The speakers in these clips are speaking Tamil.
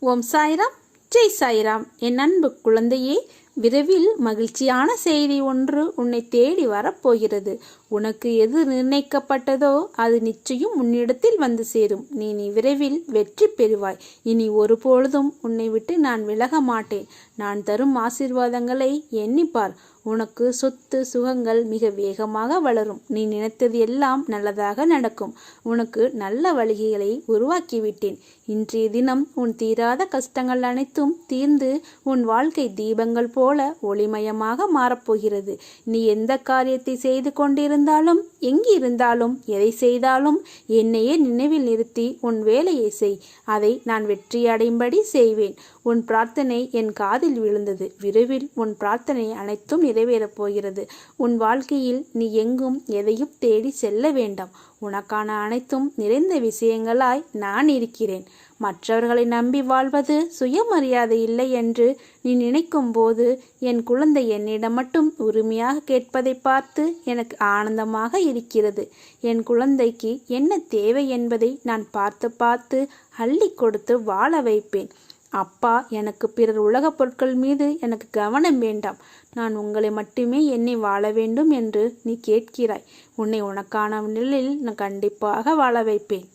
ஓம் சாய்ராம், ஜெய் சாய்ராம். என் அன்பு குழந்தையே, விரைவில் மகிழ்ச்சியான செய்தி ஒன்று உன்னை தேடி வரப்போகிறது. உனக்கு எது நிர்ணயிக்கப்பட்டதோ அது நிச்சயம் உன்னிடத்தில் வந்து சேரும். நீ விரைவில் வெற்றி பெறுவாய். இனி ஒருபொழுதும் உன்னை விட்டு நான் விலக மாட்டேன். நான் தரும் ஆசீர்வாதங்களை எண்ணிப்பார். உனக்கு சொத்து சுகங்கள் மிக வேகமாக வளரும். நீ நினைத்தது எல்லாம் நல்லதாக நடக்கும். உனக்கு நல்ல வழிகளை உருவாக்கிவிட்டேன். இன்றைய தினம் உன் தீராத கஷ்டங்கள் அனைத்தும் தீர்ந்து உன் வாழ்க்கை தீபங்கள் போல ஒளிமயமாக மாறப்போகிறது. நீ எந்த காரியத்தை செய்து கொண்டிருந்தாலும், எங்கிருந்தாலும், எதை செய்தாலும் என்னையே நினைவில் நிறுத்தி உன் வேலையை செய். அதை நான் வெற்றியடையும்படி செய்வேன். உன் பிரார்த்தனை என் காதில் விழுந்தது. விரைவில் உன் பிரார்த்தனை அனைத்தும் நிறைவேறப் போகிறது. உன் வாழ்க்கையில் நீ எங்கும் எதையும் தேடி செல்ல வேண்டாம். உனக்கான அனைத்தும் நிறைந்த விஷயங்களாய் நான் இருக்கிறேன். மற்றவர்களை நம்பி வாழ்வது சுயமரியாதை இல்லை என்று நீ நினைக்கும் போது என் குழந்தை என்னிடம் மட்டும் உரிமையாக கேட்பதை பார்த்து எனக்கு ஆனந்தமாக இருக்கிறது. என் குழந்தைக்கு என்ன தேவை என்பதை நான் பார்த்து அள்ளி கொடுத்து வாழ வைப்பேன். அப்பா, எனக்கு பிறர் உலகப் பொருட்கள் மீது எனக்கு கவனம் வேண்டாம். நான் உங்களை மட்டுமே எண்ணி வாழ வேண்டும் என்று நீ கேட்கிறாய். உன்னை உனக்கான நிலையில் நான் கண்டிப்பாக வாழ வைப்பேன்.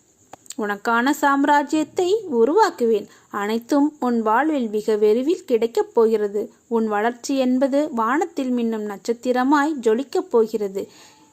உனக்கான சாம்ராஜ்யத்தை உருவாக்குவேன். அனைத்தும் உன் வாழ்வில் மிக விரைவில் கிடைக்கப் போகிறது. உன் வளர்ச்சி என்பது வானத்தில் மின்னும் நட்சத்திரமாய் ஜொலிக்கப் போகிறது.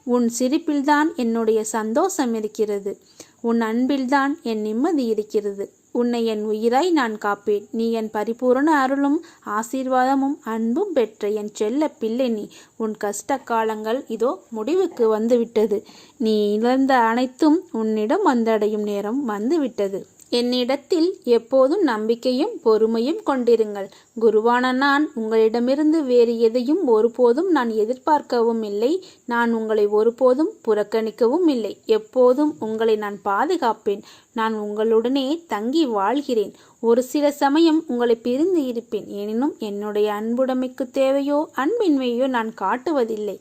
உன் சிரிப்பில்தான் என்னுடைய சந்தோஷம் இருக்கிறது. உன் அன்பில்தான் என் நிம்மதி இருக்கிறது. உன்னை என் உயிராய் நான் காப்பேன். நீ என் பரிபூரண அருளும் ஆசீர்வாதமும் அன்பும் பெற்ற என் செல்ல பிள்ளை. நீ உன் கஷ்ட காலங்கள் இதோ முடிவுக்கு வந்துவிட்டது. நீ இழந்த அனைத்தும் உன்னிடம் வந்தடையும் நேரம் வந்துவிட்டது. என்னிடத்தில் எப்போதும் நம்பிக்கையும் பொறுமையும் கொண்டிருங்கள். குருவான நான் உங்களிடமிருந்து வேறு எதையும் ஒருபோதும் நான் எதிர்பார்க்கவும் இல்லை. நான் உங்களை ஒருபோதும் புறக்கணிக்கவும் இல்லை. எப்போதும் உங்களை நான் பாதுகாப்பேன். நான் உங்களுடனே தங்கி வாழ்கிறேன். ஒரு சில சமயம் உங்களை பிரிந்து இருப்பேன். எனினும் என்னுடைய அன்புடைமைக்கு தேவையோ அன்பின்மையோ நான் காட்டுவதில்லை.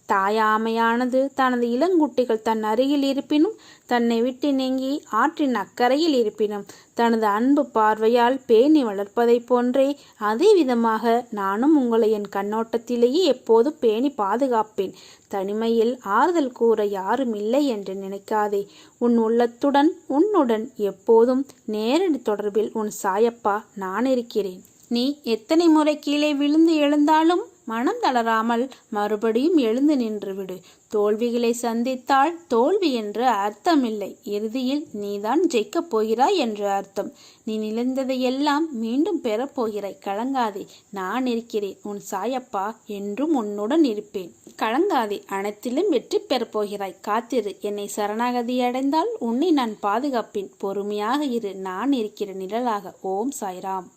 தாயாமையானது தனது இளங்குட்டிகள் தன் அருகில் இருப்பினும், தன்னை விட்டு நீங்கி ஆற்றின் அக்கறையில் இருப்பினும் தனது அன்பு பார்வையால் பேணி வளர்ப்பதை போன்றே அதே விதமாக நானும் உங்களை என் கண்ணோட்டத்திலேயே எப்போது பேணி பாதுகாப்பேன். தனிமையில் ஆறுதல் கூற யாரும் இல்லை என்று நினைக்காதே. உன் உள்ளத்துடன் உன்னுடன் எப்போதும் நேரடி தொடர்பில் உன் சாயப்பா நான் இருக்கிறேன். நீ எத்தனை முறை கீழே விழுந்து எழுந்தாலும் மனம் தளராமல் மறுபடியும் எழுந்து நின்றுவிடு. தோல்விகளை சந்தித்தால் தோல்வி என்று அர்த்தமில்லை. இறுதியில் நீதான் ஜெயிக்கப் போகிறாய் என்று அர்த்தம். நீ நிலைந்ததையெல்லாம் மீண்டும் பெறப்போகிறாய். கலங்காதே, நான் இருக்கிறேன். உன் சாயப்பா என்றும் உன்னுடன் இருப்பேன். கலங்காதே, அனைத்திலும் வெற்றி பெறப்போகிறாய். காத்திரு. என்னை சரணாகதி அடைந்தால் உன்னை நான் பாதுகாப்பேன். பொறுமையாக இரு. நான் இருக்கிற நிழலாக. ஓம் சாய்ராம்.